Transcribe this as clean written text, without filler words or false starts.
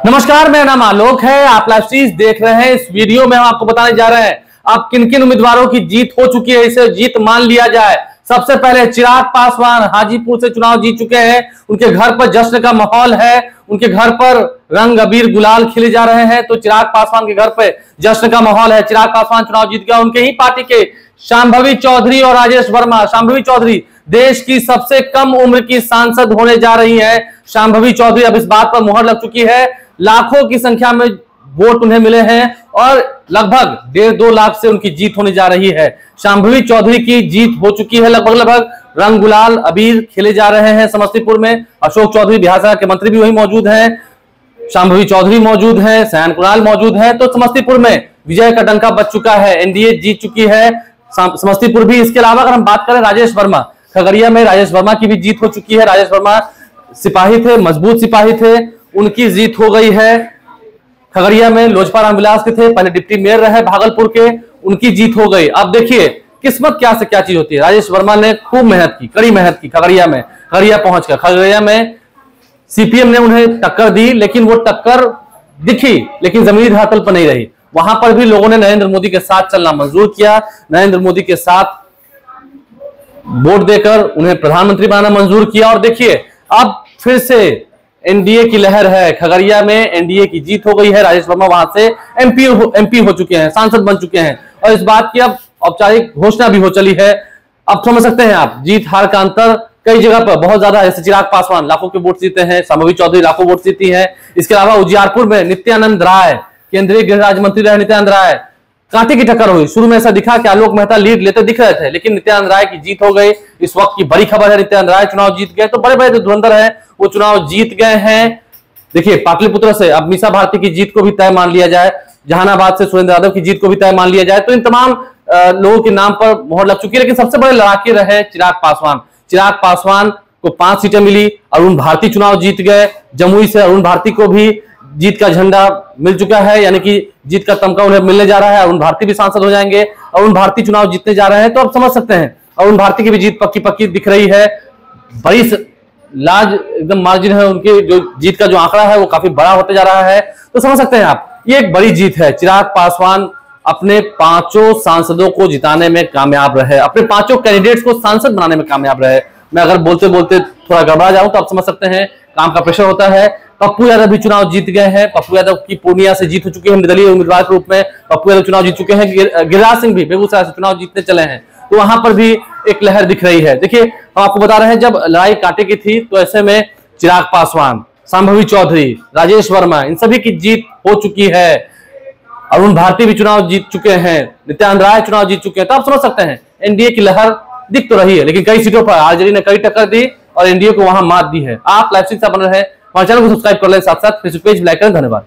नमस्कार, मेरा नाम आलोक है। आप लाइव सीरीज देख रहे हैं। इस वीडियो में हम आपको बताने जा रहे हैं अब किन किन उम्मीदवारों की जीत हो चुकी है, इसे जीत मान लिया जाए। सबसे पहले चिराग पासवान हाजीपुर से चुनाव जीत चुके हैं। उनके घर पर जश्न का माहौल है, उनके घर पर रंग अबीर गुलाल खिले जा रहे हैं। तो चिराग पासवान के घर पर जश्न का माहौल है। चिराग पासवान चुनाव जीत गया। उनके ही पार्टी के शांभवी चौधरी और राजेश वर्मा, शांभवी चौधरी देश की सबसे कम उम्र की सांसद होने जा रही है। शांभवी चौधरी अब इस बात पर मुहर लग चुकी है। लाखों की संख्या में वोट उन्हें मिले हैं और लगभग 1.5-2 लाख से उनकी जीत होने जा रही है। शांभवी चौधरी की जीत हो चुकी है। लगभग रंग गुलाल अबीर खेले जा रहे हैं समस्तीपुर में। अशोक चौधरी बिहार सरकार के मंत्री भी वही मौजूद हैं, शांभवी चौधरी मौजूद है, सयान कुणाल मौजूद है। तो समस्तीपुर में विजय का डंका बज चुका है। एनडीए जीत चुकी है समस्तीपुर भी। इसके अलावा अगर हम बात करें राजेश वर्मा, खगड़िया में राजेश वर्मा की भी जीत हो चुकी है। राजेश वर्मा सिपाही थे, मजबूत सिपाही थे, उनकी जीत हो गई है। खगड़िया में लोजपा रामविलास के थे, पहले डिप्टी मेयर रहे भागलपुर के, उनकी जीत हो गई। अब देखिए किस्मत क्या से क्या चीज होती है। राजेश वर्मा ने खूब मेहनत की, कड़ी मेहनत की खगड़िया में। खगड़िया पहुंचकर खगड़िया में सीपीएम ने उन्हें टक्कर दी, लेकिन वो टक्कर दिखी लेकिन जमीनी धरातल पर नहीं रही। वहां पर भी लोगों ने नरेंद्र मोदी के साथ चलना मंजूर किया, नरेंद्र मोदी के साथ वोट देकर उन्हें प्रधानमंत्री बनाना मंजूर किया। और देखिए अब फिर से एनडीए की लहर है। खगड़िया में एनडीए की जीत हो गई है। राजेश वर्मा वहां से एमपी हो चुके हैं, सांसद बन चुके हैं और इस बात की अब औपचारिक घोषणा भी हो चली है। अब समझ सकते हैं आप जीत हार का अंतर कई जगह पर बहुत ज्यादा। जैसे चिराग पासवान लाखों के वोट जीते हैं, शांभवी चौधरी लाखों वोट जीती है। इसके अलावा उजियारपुर में नित्यानंद राय, केंद्रीय गृह राज्य मंत्री रहे नित्यानंद राय, कांटे की टक्कर हुई। शुरू में ऐसा दिखा कि आलोक मेहता लीड लेते दिख रहे थे, लेकिन नित्यानंद राय की जीत हो गई। इस वक्त की बड़ी खबर है, नित्यानंद राय चुनाव जीत गए। तो बड़े बड़े जो धुरंधर है वो चुनाव जीत गए हैं। देखिए पाटलिपुत्र से अब मीसा भारती की जीत को भी तय मान लिया जाए, जहानाबाद से सुरेंद्र यादव की जीत को भी तय मान लिया जाए, तो इन तमाम लोगों के नाम पर मोहर लग चुकी है। लेकिन सबसे बड़े लड़ाके रहे चिराग पासवान। चिराग पासवान को 5 सीटें मिली। अरुण भारती चुनाव जीत गए। जमुई से अरुण भारती को भी जीत का झंडा मिल चुका है, यानी कि जीत का तमगा उन्हें मिलने जा रहा है। अरुण भारती भी सांसद हो जाएंगे। अरुण भारती चुनाव जीतने जा रहे हैं। तो आप समझ सकते हैं अरुण भारती की भी जीत पक्की पक्की दिख रही है। बड़ी लार्ज एकदम मार्जिन है उनकी, जो जीत का जो आंकड़ा है वो काफी बड़ा होते जा रहा है। तो समझ सकते हैं आप ये एक बड़ी जीत है। चिराग पासवान अपने 5 सांसदों को जिताने में कामयाब रहे, अपने 5 कैंडिडेट्स को सांसद बनाने में कामयाब रहे। मैं अगर बोलते बोलते थोड़ा गड़बड़ा जाऊं तो आप समझ सकते हैं काम का प्रेशर होता है। पप्पू यादव भी चुनाव जीत गए हैं। पप्पू यादव की पूर्णिया से जीत हो चुकी है, निर्दलीय उम्मीदवार के रूप में पप्पू यादव चुनाव जीत चुके हैं। गिरिराज सिंह भी बेगूसराय से चुनाव जीतने चले हैं, तो वहां पर भी एक लहर दिख रही है। देखिए हम आपको बता रहे हैं जब लड़ाई कांटे की थी तो ऐसे में चिराग पासवान, शांभवी चौधरी, राजेश वर्मा, इन सभी की जीत हो चुकी है। अरुण भारती भी चुनाव जीत चुके हैं, नित्यानंद राय चुनाव जीत चुके हैं। तो आप समझ सकते हैं एनडीए की लहर दिख तो रही है, लेकिन कई सीटों पर आरजेडी ने कई टक्कर दी और एनडीए को वहां मात दी है। आप लाइव से बन रहे हैं, हमारे चैनल को सब्सक्राइब कर लें, साथ साथ फेसबुक पेज लाइक करें। धन्यवाद।